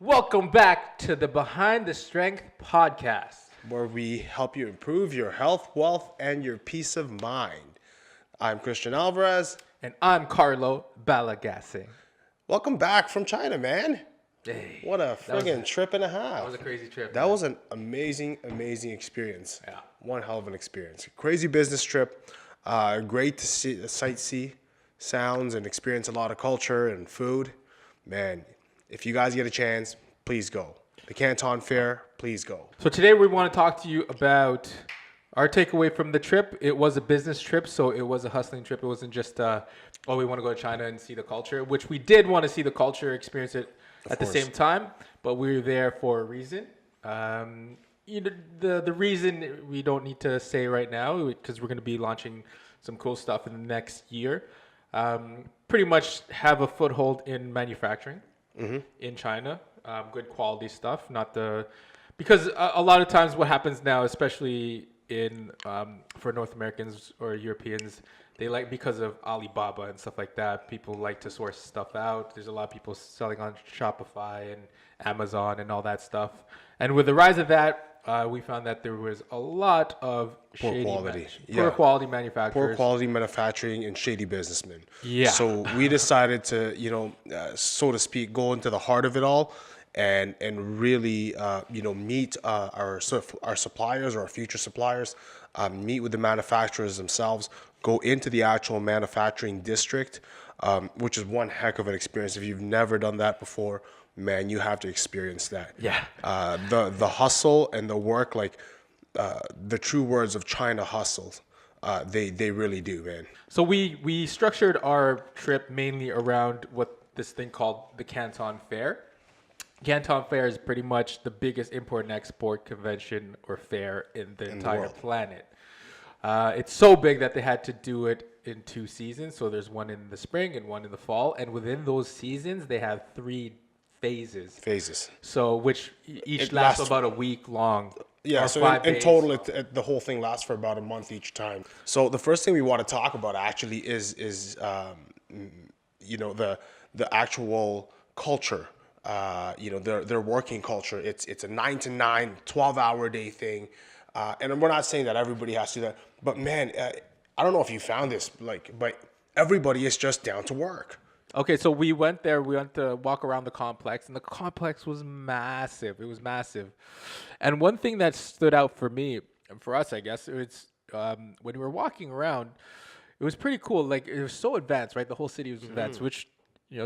Welcome back to the Behind the Strength podcast. where we help you improve your health, wealth, and your peace of mind. I'm Christian Alvarez. And I'm Carlo Balagasse. Welcome back from China, man. Hey, What a friggin' trip and a half. that was a crazy trip. That was an amazing, amazing experience. Yeah. One hell of an experience. Crazy business trip. Great to see, sightsee, sounds, and experience a lot of culture and food. Man, if you guys get a chance, please go. The Canton Fair, please go. So today we want to talk to you about our takeaway from the trip. It was a business trip, so it was a hustling trip. It wasn't just, we want to go to China and see the culture, which we did want to see the culture, experience it at the same time, but we were there for a reason. The reason we don't need to say right now, because we're going to be launching some cool stuff in the next year. Pretty much have a foothold in manufacturing in China. Good quality stuff, because a lot of times what happens now, especially for North Americans or Europeans, they because of Alibaba and stuff like that, people like to source stuff out. There's a lot of people selling on Shopify and Amazon and all that stuff. And with the rise of that, we found that there was a lot of Poor quality manufacturing and shady businessmen. Yeah. So we decided to, so to speak, go into the heart of it all and really, meet our suppliers or our future suppliers, meet with the manufacturers themselves, go into the actual manufacturing district, which is one heck of an experience. If you've never done that before, man, you have to experience that. Yeah. The hustle and the work, the true words of China hustle, they really do, man. So we structured our trip mainly around what this thing called the Canton Fair. Canton Fair is pretty much the biggest import and export convention or fair in the entire planet. It's so big that they had to do it in 2 seasons. So there's one in the spring and one in the fall. And within those seasons, they have 3 phases. So which each lasts about a week long. Yeah, so in total, the whole thing lasts for about a month each time. So the first thing we want to talk about actually is the actual culture. Their working culture. It's a 9 to 9, 12-hour day thing, and we're not saying that everybody has to do that. But man, I don't know if you found this, but everybody is just down to work. Okay, so we went there. We went to walk around the complex, and the complex was massive. It was massive. And one thing that stood out for me, and for us, I guess, it's when we were walking around, it was pretty cool. Like, it was so advanced, right? The whole city was advanced, which,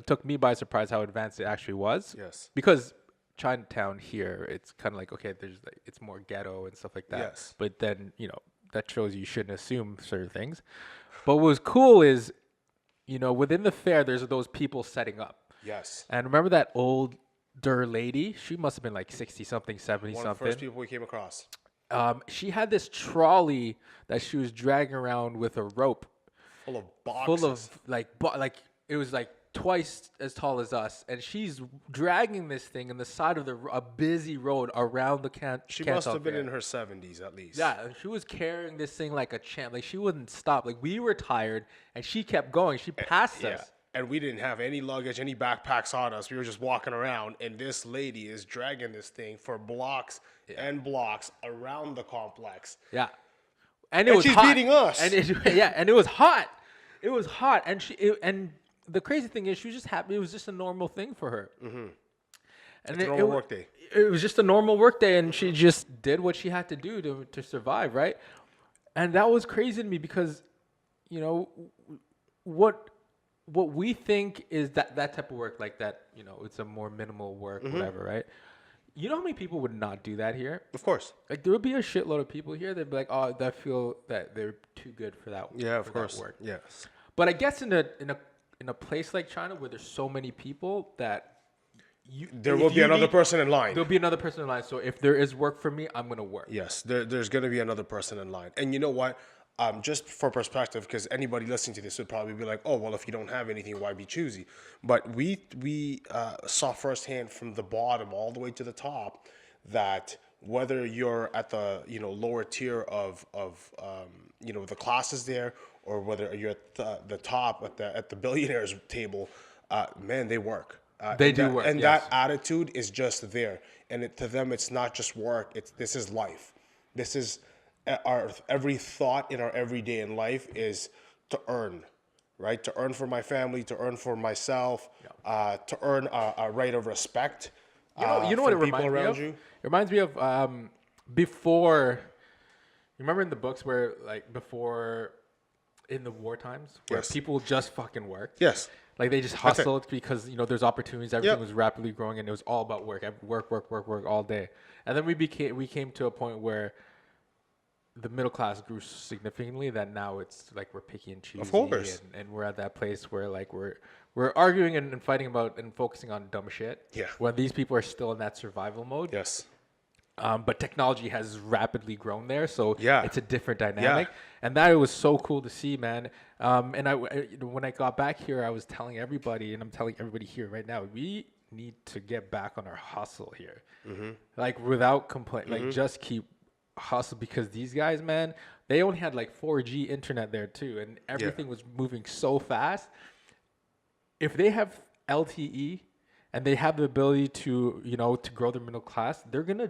took me by surprise how advanced it actually was. Yes. Because Chinatown here, it's kind of like, okay, it's more ghetto and stuff like that. Yes. But then, that shows you shouldn't assume certain things. But what was cool is, within the fair, there's those people setting up. Yes. And remember that older lady? She must have been like 60-something, 70-something. One of the first people we came across. She had this trolley that she was dragging around with a rope. Full of boxes. Full of, it was like twice as tall as us. And she's dragging this thing in the side of a busy road around the She must have been in her 70s at least. Yeah, she was carrying this thing like a champ. Like, she wouldn't stop. Like, we were tired, and she kept going. She passed us. And we didn't have any luggage, any backpacks on us. We were just walking around, and this lady is dragging this thing for blocks and blocks around the complex. Yeah. And it was she's hot. beating us. And it was hot. It was hot. And the crazy thing is, she was just happy. It was just a normal thing for her. Mm-hmm. And it's a normal work day. It was just a normal work day, and she just did what she had to do to survive, right? And that was crazy to me because, what we think is that type of work, like that, it's a more minimal work, whatever, right? You know how many people would not do that here? Of course. Like, there would be a shitload of people here that'd be like, oh, I feel that they're too good for that. Yeah, of course. Work. Yes. But I guess in a place like China where there's so many people that there will be another person in line. There'll be another person in line. So if there is work for me, I'm gonna work. Yes, there's going to be another person in line. And you know what? Just for perspective, because anybody listening to this would probably be like, oh, well, if you don't have anything, why be choosy? But we saw firsthand from the bottom all the way to the top that whether you're at the lower tier of the classes there, or whether you're at the top at the billionaires table, man, they work. They and do that, work, and yes. that attitude is just there. And to them, it's not just work. This is life. This is our every thought in our everyday in life is to earn, right? To earn for my family, to earn for myself, to earn a right of respect. You know what it from people reminds me around of? you. It reminds me of before. You remember in the books where like before in the war times where Yes. people just fucking worked. Yes. Like they just That's it. hustled because there's opportunities. Everything Yep. was rapidly growing, and it was all about work, work all day. And then we came to a point where the middle class grew significantly. That now it's like we're picky and choosy, Of course. and we're at that place where like we're arguing and fighting about and focusing on dumb shit. Yeah. When these people are still in that survival mode. Yes. But technology has rapidly grown there, so Yeah. it's a different dynamic, and that was so cool to see, man. And when I got back here, I was telling everybody, and I'm telling everybody here right now, we need to get back on our hustle here, like without complaint, like just keep hustle because these guys, man, they only had like 4G internet there too, and everything was moving so fast. If they have LTE and they have the ability to to grow their middle class, they're gonna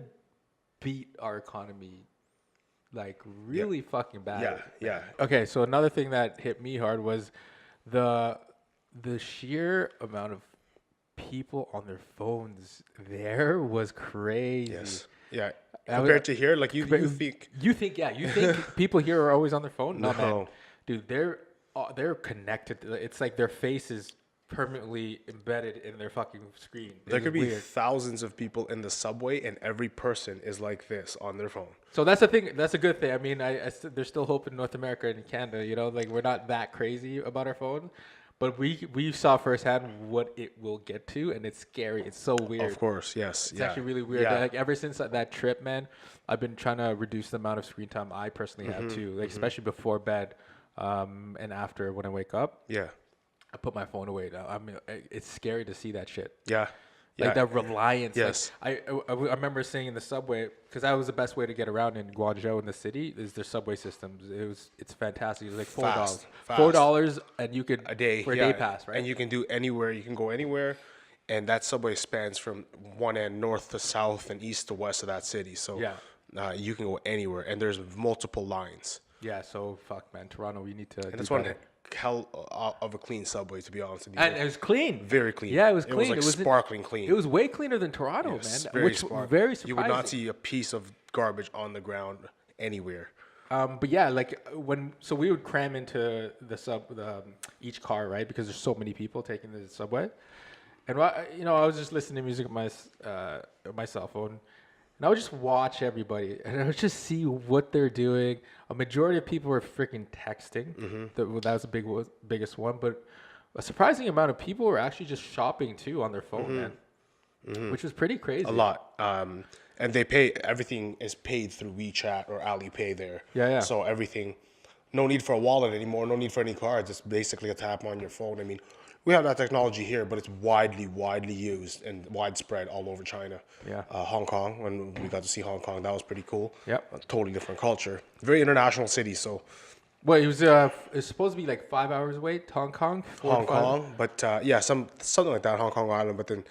beat our economy like really fucking bad. Yeah. Yeah. Okay, so another thing that hit me hard was the sheer amount of people on their phones there was crazy. Yes. Yeah. I Compared to here, like you think. You think people here are always on their phone? No, man. No. Dude, they're connected. It's like their face is permanently embedded in their fucking screen. There It's could be weird. thousands of people in the subway, and every person is like this on their phone. So that's the thing. That's a good thing. I mean, there's still hope in North America and Canada. Like we're not that crazy about our phone, but we saw firsthand what it will get to, and it's scary. It's so weird. Of course, yes. It's actually really weird. Yeah. Like ever since that trip, man, I've been trying to reduce the amount of screen time I personally have too. Like especially before bed, and after when I wake up, Yeah. I put my phone away. Now I mean, it's scary to see that shit. Yeah. Like Yeah. that reliance. Yes. Like, I remember sitting in the subway because that was the best way to get around in Guangzhou in the city is their subway systems. It's fantastic. It was like $4. Fast. $4 and you could A day. for a yeah. day pass, right? And you can do anywhere. You can go anywhere. And that subway spans from one end north to south and east to west of that city. So you can go anywhere. And there's multiple lines. Yeah, so fuck, man. Toronto, we need to And do that's one better. hell of a clean subway, to be honest with you. And it was clean. Very clean. Yeah, it was clean. It was like sparkling clean. It was way cleaner than Toronto, Yes, man. very Which sparkling. very surprising. You would not see a piece of garbage on the ground anywhere. But yeah, like we would cram into each car, right? Because there's so many people taking the subway. And I was just listening to music on my cell phone, and I would just watch everybody, and I would just see what they're doing. A majority of people were freaking texting. That was the biggest one, but a surprising amount of people were actually just shopping too on their phone, man, which was pretty crazy. A lot. And everything is paid through WeChat or Alipay there. Yeah. So everything, no need for a wallet anymore, no need for any cards. It's basically a tap on your phone. I mean, we have that technology here, but it's widely used and widespread all over China. Yeah. Hong Kong, when we got to see Hong Kong, that was pretty cool. Yep. A totally different culture. Very international city, so Well, it was it's supposed to be like 5 hours away to Hong Kong. Hong Kong, but something like that, Hong Kong Island. But then,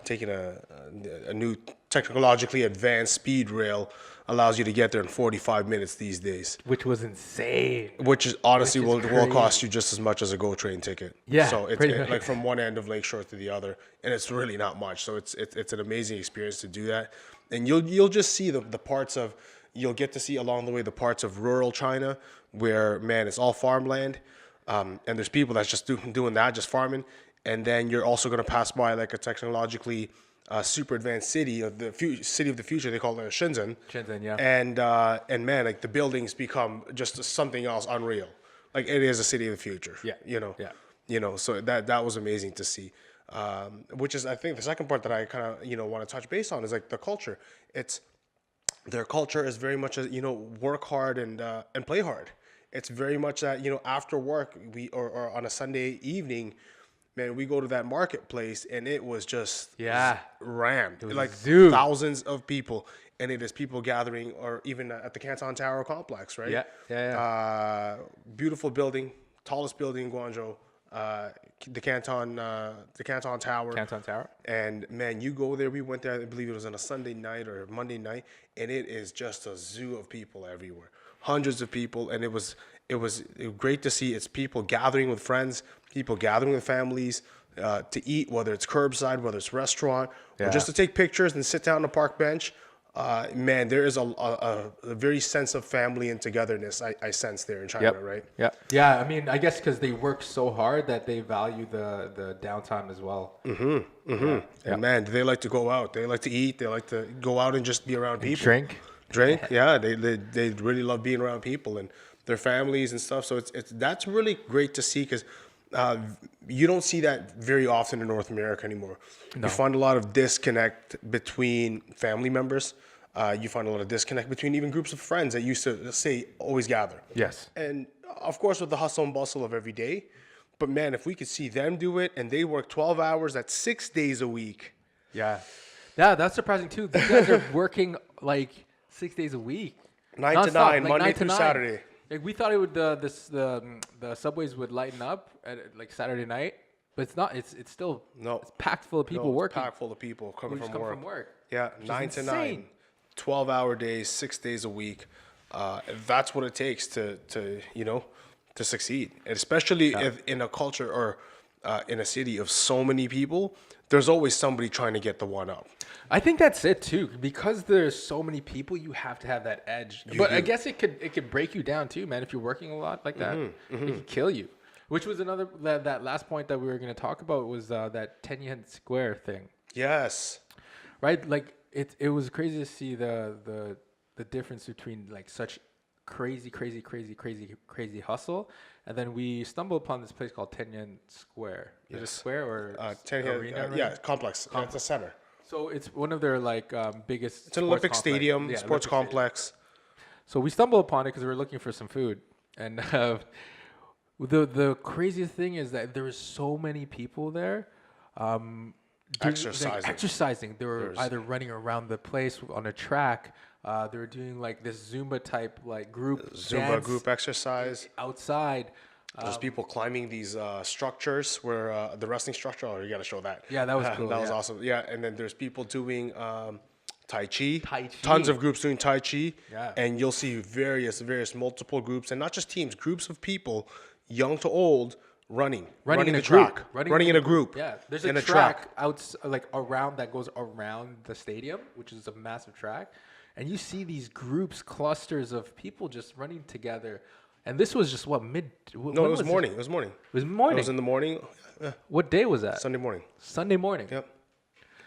taking a new technologically advanced speed rail allows you to get there in 45 minutes these days. Which was insane. Which is honestly Which is will crazy. cost you just as much as a GO train ticket. Yeah, So it's pretty much. like from one end of Lakeshore to the other, and it's really not much. So it's an amazing experience to do that, and you'll just see the parts of you'll get to see along the way the parts of rural China where man it's all farmland, and there's people that's just doing that, just farming, and then you're also going to pass by like a technologically super advanced city of the city of the future. They call it Shenzhen. Shenzhen, yeah. And man, like the buildings become just something else unreal. Like it is a city of the future. Yeah. Yeah. So that was amazing to see. Which is I think the second part that I kind of want to touch base on is like the culture. It's their culture is very much work hard and play hard. It's very much that after work or on a Sunday evening. Man, we go to that marketplace and it was just rammed. was Like a zoo. thousands of people. And it is people gathering or even at the Canton Tower complex, right? Yeah. Beautiful building, tallest building in Guangzhou. the Canton Tower. Canton Tower. And man, you go there. We went there. I believe it was on a Sunday night or Monday night, and it is just a zoo of people everywhere. Hundreds of people, and it was great to see. It's people gathering with friends, people gathering with families to eat, whether it's curbside, whether it's restaurant, or just to take pictures and sit down on a park bench. Man, there is a very sense of family and togetherness I sense there in China, right? Yeah. I mean, I guess because they work so hard that they value the downtime as well. And man, they like to go out. They like to eat. They like to go out and just be around people. Drink. Yeah, they really love being around people and their families and stuff. So it's that's really great to see because you don't see that very often in North America anymore. No. You find a lot of disconnect between family members. You find a lot of disconnect between even groups of friends that used to, let's say, always gather. Yes. And of course, with the hustle and bustle of every day. But man, if we could see them do it and they work 12 hours, that's 6 days a week. Yeah, that's surprising too. These guys are working like 6 days a week. 9 to 9, like Monday through Saturday. Like we thought it would the subways would lighten up at like Saturday night, but it's not. It's still it's packed full of people working. Packed full of people coming from work. Yeah, 9 to 9, 12-hour days, 6 days a week. That's what it takes to succeed, and especially if in a culture or in a city of so many people. There's always somebody trying to get the one up. I think that's it too. Because there's so many people, you have to have that edge. I guess it could break you down too, man. If you're working a lot like that, it could kill you. Which was another that last point that we were going to talk about was that Tiananmen Square thing. Yes. Right. Like it was crazy to see the difference between like such crazy hustle, and then we stumbled upon this place called Tiananmen Square. Is it a square or arena? Right? Complex. It's a center. So it's one of their like biggest. It's an Olympic stadium, sports complex. So we stumbled upon it because we were looking for some food, and the craziest thing is that there was so many people there. Exercising. They were either running around the place on a track. They were doing like this Zumba type like group exercise outside. There's people climbing these structures where the wrestling structure. Oh, you got to show that. Yeah, that was cool. That was awesome. Yeah, and then there's people doing Tai Chi. Tons of groups doing Tai Chi. Yeah. And you'll see various multiple groups, and not just teams, groups of people, young to old, running in a track. Running in a group. Yeah, there's a track out like around that goes around the stadium, which is a massive track, and you see these groups, clusters of people just running together. And this was just what mid? No, it was morning. It was morning. It was morning. It was in the morning. What day was that? Sunday morning. Sunday morning. Yep.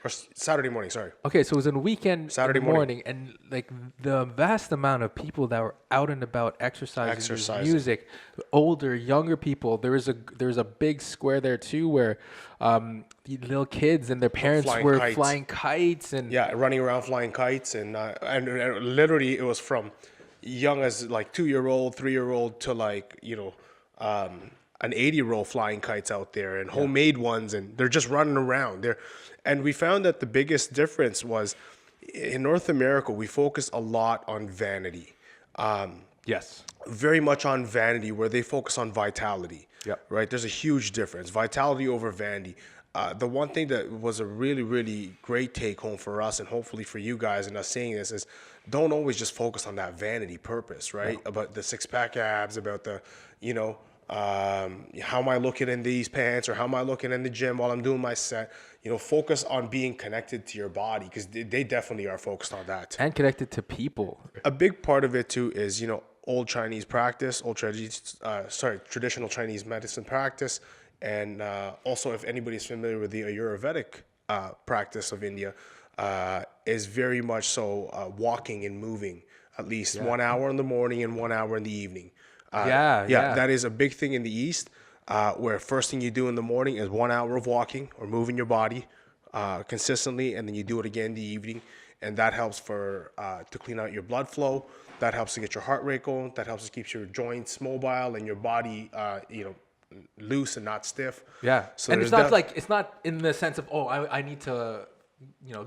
Or Saturday morning. Sorry. Okay, so it was a weekend. Saturday morning, and like the vast amount of people that were out and about exercising. Music, older, younger people. There was a big square there too where the little kids and their parents were flying kites and running around flying kites and literally it was from young as like 2-year-old, 3-year-old to like an 80-year-old flying kites out there and homemade ones, and they're just running around there. And we found that the biggest difference was in North America, we focus a lot on vanity. Yes. Very much on vanity, where they focus on vitality. Yep. Right? There's a huge difference. Vitality over vanity. The one thing that was a really, really great take home for us, and hopefully for you guys and us saying this, is don't always just focus on that vanity purpose, right? No. About the six-pack abs, about the, how am I looking in these pants, or how am I looking in the gym while I'm doing my set? Focus on being connected to your body, because they definitely are focused on that. And connected to people. A big part of it too is, old Chinese practice, traditional Chinese medicine practice. And also, if anybody's familiar with the Ayurvedic practice of India, is very much so walking and moving, at least 1 hour in the morning and 1 hour in the evening. That is a big thing in the East, where first thing you do in the morning is 1 hour of walking or moving your body consistently, and then you do it again in the evening, and that helps to clean out your blood flow. That helps to get your heart rate going. That helps to keep your joints mobile and your body, loose and not stiff. Yeah. So and it's not in the sense of I need to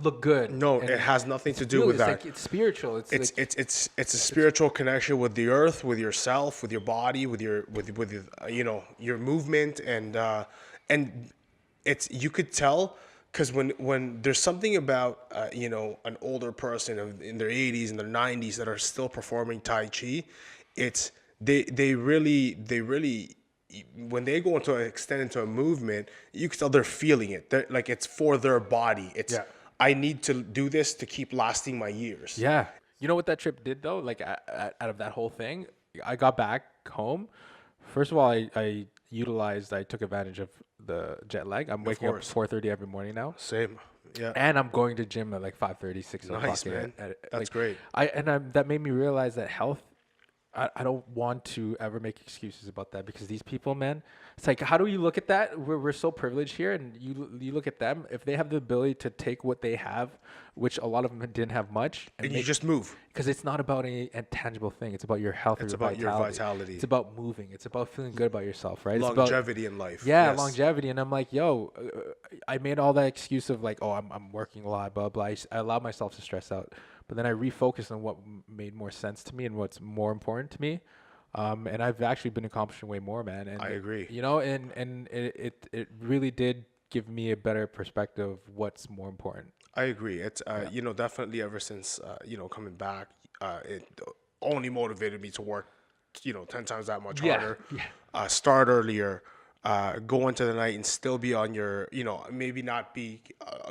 look good. No, And it has nothing to do feel- with it's that. like it's spiritual. It's a spiritual connection with the earth, with yourself, with your body, with your movement, and it's, you could tell, because when there's something about an older person in their 80s and their 90s that are still performing Tai Chi, it's they really when they go into extend into a movement, you can tell they're feeling it. They're, like, it's for their body. It's, Yeah. I need to do this to keep lasting my years. Yeah. You know what that trip did though? Like out of that whole thing, I got back home. First of all, I took advantage of the jet lag. I'm waking up at course. 4:30 every morning now. Same. Yeah. And I'm going to gym at like 5:30, 6 Nice, o'clock. man. That's Like, great. that made me realize that health. I don't want to ever make excuses about that, because these people, man, it's like, how do you look at that? We're so privileged here, and you look at them. If they have the ability to take what they have, which a lot of them didn't have much, And you just move. because it's not about any tangible thing. It's about your health. It's or about your vitality. It's about moving. It's about feeling good about yourself, right? It's about, Longevity in life. yeah, Yes. longevity. And I'm like, yo, I made all that excuse of like, oh, I'm working a lot, blah, blah. I allowed myself to stress out. But then I refocused on what made more sense to me and what's more important to me. And I've actually been accomplishing way more, man. And I agree. And it really did give me a better perspective of what's more important. I agree. It's definitely ever since coming back, it only motivated me to work 10 times that much Yeah, harder. yeah. Start earlier, go into the night and still be on your, maybe not be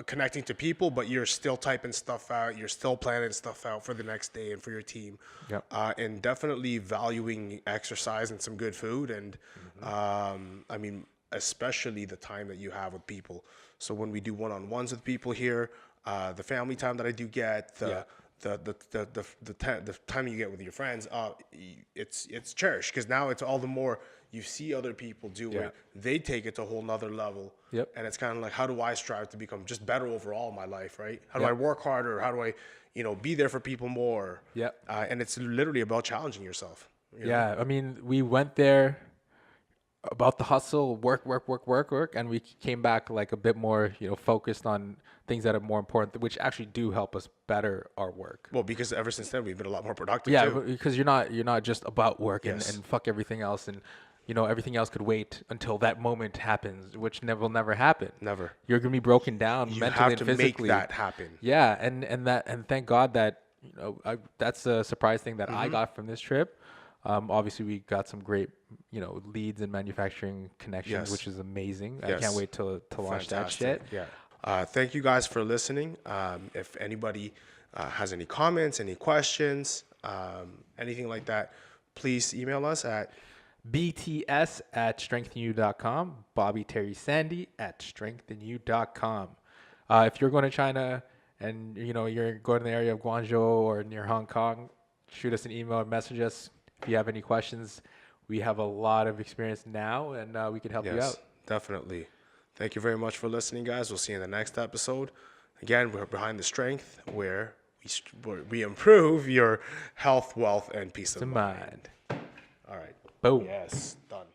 connecting to people, but you're still typing stuff out. You're still planning stuff out for the next day and for your team. Yep. And definitely valuing exercise and some good food. And I mean, especially the time that you have with people. So when we do one-on-ones with people here, the family time that I do get, the time you get with your friends, it's cherished, because now it's all the more you see other people do it. They take it to a whole nother level. Yep. And it's kind of like, how do I strive to become just better overall in my life, right? How do I work harder? How do I, be there for people more? Yep. And it's literally about challenging yourself. you know? Yeah, I mean, we went there about the hustle, work, and we came back like a bit more, focused on things that are more important, which actually do help us better our work. Well, because ever since then we've been a lot more productive. Yeah, too. because you're not just about work Yes. and fuck everything else, and everything else could wait until that moment happens, which will never happen. Never. You're gonna be broken down You mentally have and to physically. make that happen. Yeah, and thank God that that's a surprise thing that Mm-hmm. I got from this trip. Obviously, we got some great leads and manufacturing connections, Yes. which is amazing. I Yes. can't wait to launch that Fantastic. shit. Yeah. Thank you guys for listening. If anybody has any comments, any questions, anything like that, please email us at BTS@strengthenyou.com, Bobby Terry Sandy @strengthenyou.com. If you're going to China and you're going to the area of Guangzhou or near Hong Kong, shoot us an email or message us if you have any questions. We have a lot of experience now, and we can help you out. Definitely. Thank you very much for listening, guys. We'll see you in the next episode. Again, we're Behind the Strength, where we improve your health, wealth, and peace of mind. Mind. All right. Boom. Yes. Done.